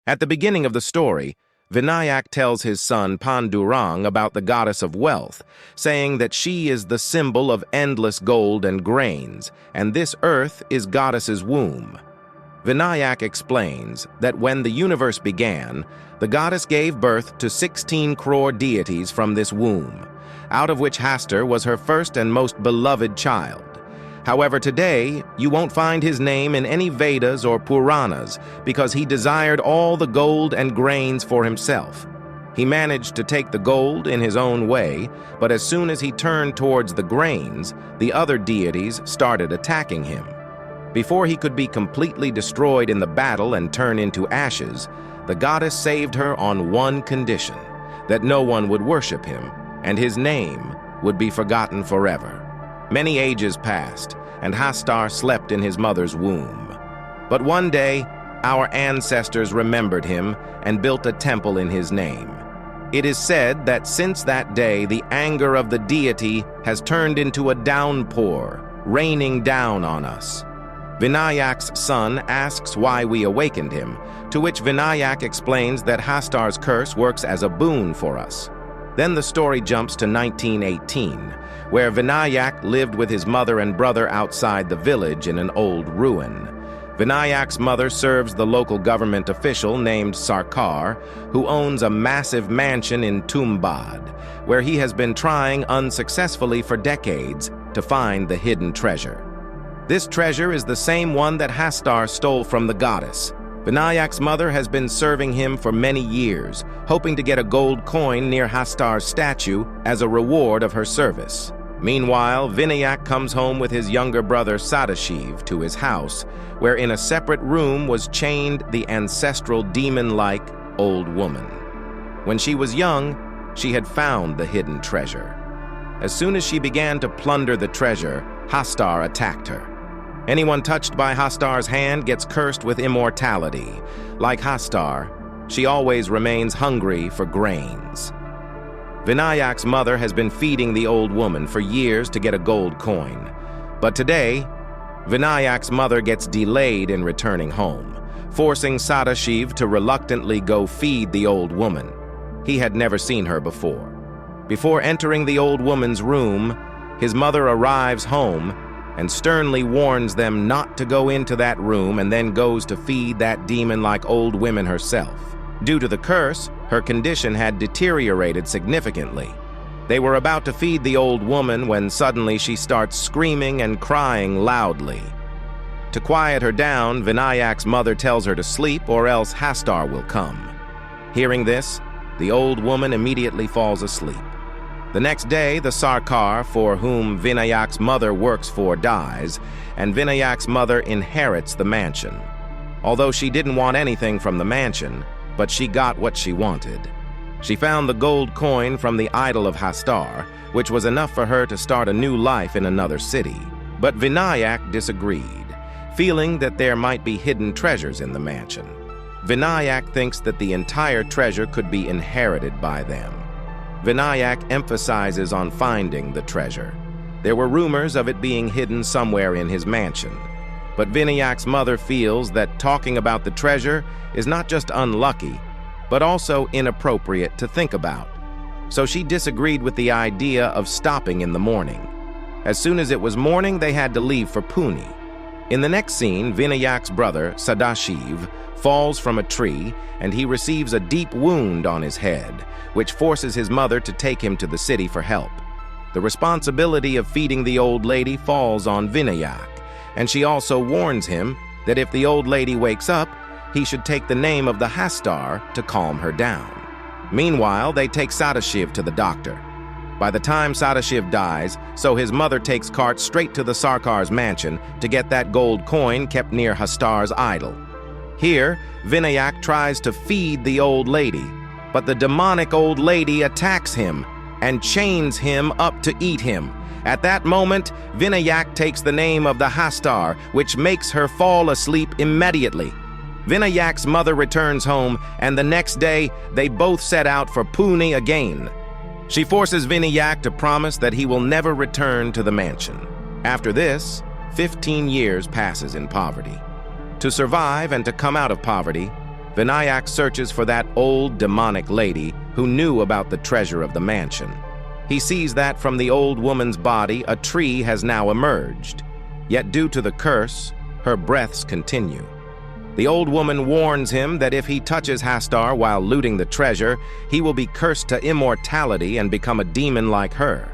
At the beginning of the story, Vinayak tells his son Pandurang about the goddess of wealth, saying that she is the symbol of endless gold and grains, and this earth is goddess's womb. Vinayak explains that when the universe began, the goddess gave birth to 16 crore deities from this womb, out of which Hastur was her first and most beloved child. However, today, you won't find his name in any Vedas or Puranas because he desired all the gold and grains for himself. He managed to take the gold in his own way, but as soon as he turned towards the grains, the other deities started attacking him. Before he could be completely destroyed in the battle and turn into ashes, the goddess saved her on one condition, that no one would worship him, and his name would be forgotten forever. Many ages passed, and Hastur slept in his mother's womb. But one day, our ancestors remembered him and built a temple in his name. It is said that since that day, the anger of the deity has turned into a downpour, raining down on us. Vinayak's son asks why we awakened him, to which Vinayak explains that Hastur's curse works as a boon for us. Then the story jumps to 1918, where Vinayak lived with his mother and brother outside the village in an old ruin. Vinayak's mother serves the local government official named Sarkar, who owns a massive mansion in Tumbaad, where he has been trying unsuccessfully for decades to find the hidden treasure. This treasure is the same one that Hastur stole from the goddess. Vinayak's mother has been serving him for many years, hoping to get a gold coin near Hastur's statue as a reward of her service. Meanwhile, Vinayak comes home with his younger brother Sadashiv to his house, where in a separate room was chained the ancestral demon-like old woman. When she was young, she had found the hidden treasure. As soon as she began to plunder the treasure, Hastur attacked her. Anyone touched by Hastur's hand gets cursed with immortality. Like Hastur, she always remains hungry for grains. Vinayak's mother has been feeding the old woman for years to get a gold coin. But today, Vinayak's mother gets delayed in returning home, forcing Sadashiv to reluctantly go feed the old woman. He had never seen her before. Before entering the old woman's room, his mother arrives home and sternly warns them not to go into that room, and then goes to feed that demon-like old woman herself. Due to the curse, her condition had deteriorated significantly. They were about to feed the old woman when suddenly she starts screaming and crying loudly. To quiet her down, Vinayak's mother tells her to sleep or else Hastur will come. Hearing this, the old woman immediately falls asleep. The next day, the Sarkar, for whom Vinayak's mother works for, dies, and Vinayak's mother inherits the mansion. Although she didn't want anything from the mansion, but she got what she wanted. She found the gold coin from the idol of Hastur, which was enough for her to start a new life in another city. But Vinayak disagreed, feeling that there might be hidden treasures in the mansion. Vinayak thinks that the entire treasure could be inherited by them. Vinayak emphasizes on finding the treasure. There were rumors of it being hidden somewhere in his mansion. But Vinayak's mother feels that talking about the treasure is not just unlucky, but also inappropriate to think about. So she disagreed with the idea of stopping in the morning. As soon as it was morning, they had to leave for Pune. In the next scene, Vinayak's brother, Sadashiv, falls from a tree, and he receives a deep wound on his head, which forces his mother to take him to the city for help. The responsibility of feeding the old lady falls on Vinayak, and she also warns him that if the old lady wakes up, he should take the name of the Hastur to calm her down. Meanwhile, they take Sadashiv to the doctor. By the time Sadashiv dies, so his mother takes cart straight to the Sarkar's mansion to get that gold coin kept near Hastur's idol. Here, Vinayak tries to feed the old lady, but the demonic old lady attacks him and chains him up to eat him. At that moment, Vinayak takes the name of the Hastur, which makes her fall asleep immediately. Vinayak's mother returns home, and the next day, they both set out for Pune again. She forces Vinayak to promise that he will never return to the mansion. After this, 15 years passes in poverty. To survive and to come out of poverty, Vinayak searches for that old demonic lady who knew about the treasure of the mansion. He sees that from the old woman's body a tree has now emerged. Yet due to the curse, her breaths continue. The old woman warns him that if he touches Hastar while looting the treasure, he will be cursed to immortality and become a demon like her.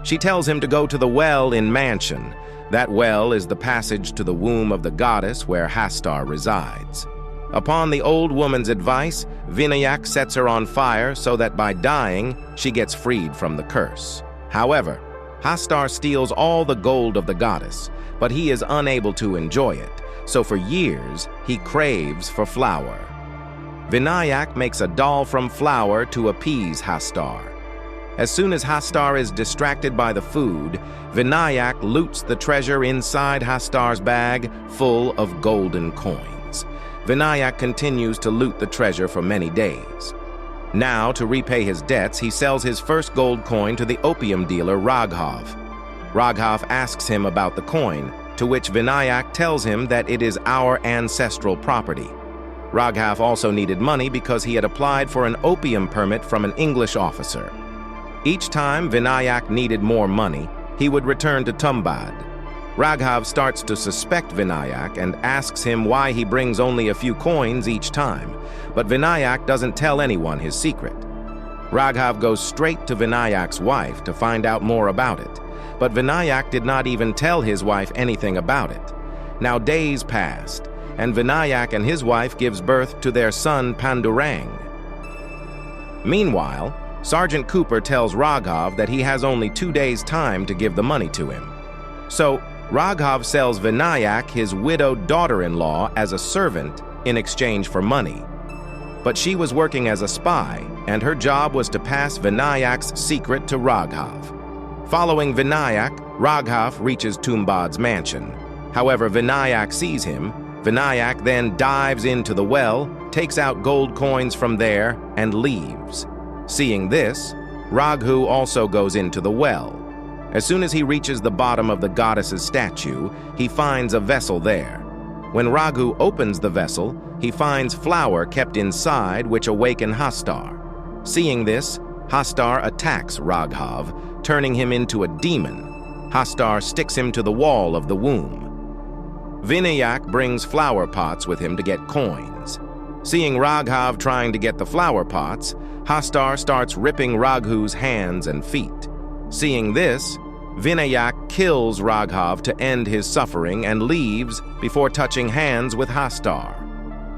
She tells him to go to the well in mansion. That well is the passage to the womb of the goddess where Hastar resides. Upon the old woman's advice, Vinayak sets her on fire so that by dying, she gets freed from the curse. However, Hastar steals all the gold of the goddess, but he is unable to enjoy it, so for years, he craves for flour. Vinayak makes a doll from flour to appease Hastar. As soon as Hastar is distracted by the food, Vinayak loots the treasure inside Hastar's bag full of golden coins. Vinayak continues to loot the treasure for many days. Now, to repay his debts, he sells his first gold coin to the opium dealer Raghav. Raghav asks him about the coin, to which Vinayak tells him that it is our ancestral property. Raghav also needed money because he had applied for an opium permit from an English officer. Each time Vinayak needed more money, he would return to Tumbbad. Raghav starts to suspect Vinayak and asks him why he brings only a few coins each time, but Vinayak doesn't tell anyone his secret. Raghav goes straight to Vinayak's wife to find out more about it, but Vinayak did not even tell his wife anything about it. Now days passed, and Vinayak and his wife gives birth to their son Pandurang. Meanwhile, Sergeant Cooper tells Raghav that he has only 2 days' time to give the money to him. So, Raghav sells Vinayak his widowed daughter-in-law as a servant in exchange for money. But she was working as a spy, and her job was to pass Vinayak's secret to Raghav. Following Vinayak, Raghav reaches Tumbaad's mansion. However, Vinayak sees him. Vinayak then dives into the well, takes out gold coins from there, and leaves. Seeing this, Raghu also goes into the well. As soon as he reaches the bottom of the goddess's statue, he finds a vessel there. When Raghu opens the vessel, he finds flour kept inside which awaken Hastar. Seeing this, Hastar attacks Raghav, turning him into a demon. Hastar sticks him to the wall of the womb. Vinayak brings flower pots with him to get coins. Seeing Raghav trying to get the flower pots, Hastar starts ripping Raghu's hands and feet. Seeing this, Vinayak kills Raghav to end his suffering and leaves before touching hands with Hastar.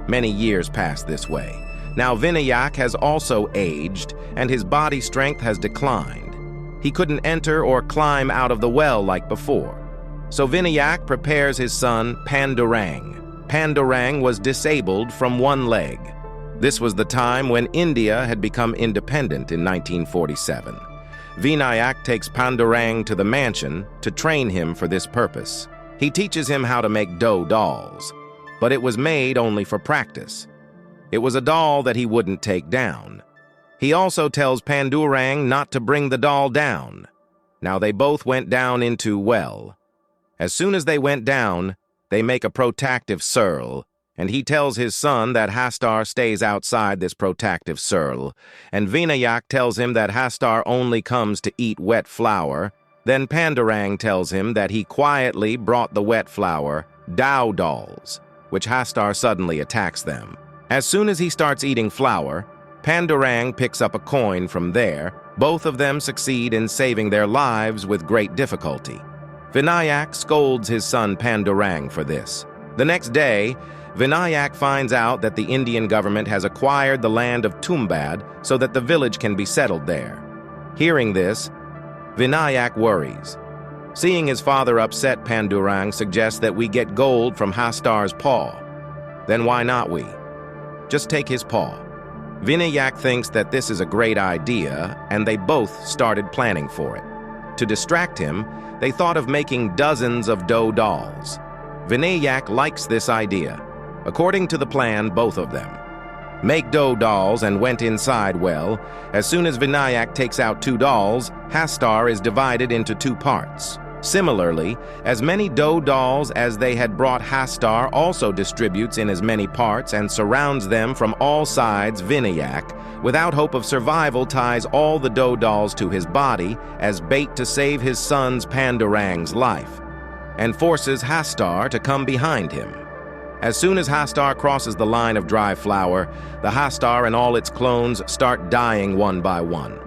Many years pass this way. Now Vinayak has also aged and his body strength has declined. He couldn't enter or climb out of the well like before. So Vinayak prepares his son Pandurang. Pandurang was disabled from one leg. This was the time when India had become independent in 1947. Vinayak takes Pandurang to the mansion to train him for this purpose. He teaches him how to make dough dolls, but it was made only for practice. It was a doll that he wouldn't take down. He also tells Pandurang not to bring the doll down. Now they both went down into well. As soon as they went down, they make a protective circle, and he tells his son that Hastar stays outside this protective circle, and Vinayak tells him that Hastar only comes to eat wet flour. Then Pandurang tells him that he quietly brought the wet flour, dough dolls, which Hastar suddenly attacks them. As soon as he starts eating flour, Pandurang picks up a coin from there. Both of them succeed in saving their lives with great difficulty. Vinayak scolds his son Pandurang for this. The next day, Vinayak finds out that the Indian government has acquired the land of Tumbbad so that the village can be settled there. Hearing this, Vinayak worries. Seeing his father upset, Pandurang suggests that we get gold from Hastar's paw. Then why not we? Just take his paw. Vinayak thinks that this is a great idea, and they both started planning for it. To distract him, they thought of making dozens of dough dolls. Vinayak likes this idea. According to the plan, both of them make dough dolls and went inside well. As soon as Vinayak takes out 2 dolls, Hastar is divided into 2 parts. Similarly, as many dough dolls as they had brought, Hastar also distributes in as many parts and surrounds them from all sides. Vinayak, without hope of survival, ties all the dough dolls to his body as bait to save his son's Pandurang's life, and forces Hastar to come behind him. As soon as Hastar crosses the line of dry flour, the Hastar and all its clones start dying one by one.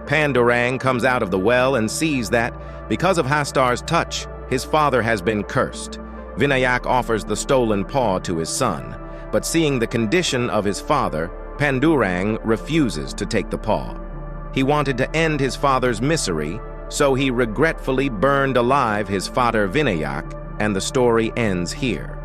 Pandurang comes out of the well and sees that, because of Hastar's touch, his father has been cursed. Vinayak offers the stolen paw to his son, but seeing the condition of his father, Pandurang refuses to take the paw. He wanted to end his father's misery, so he regretfully burned alive his father Vinayak, and the story ends here.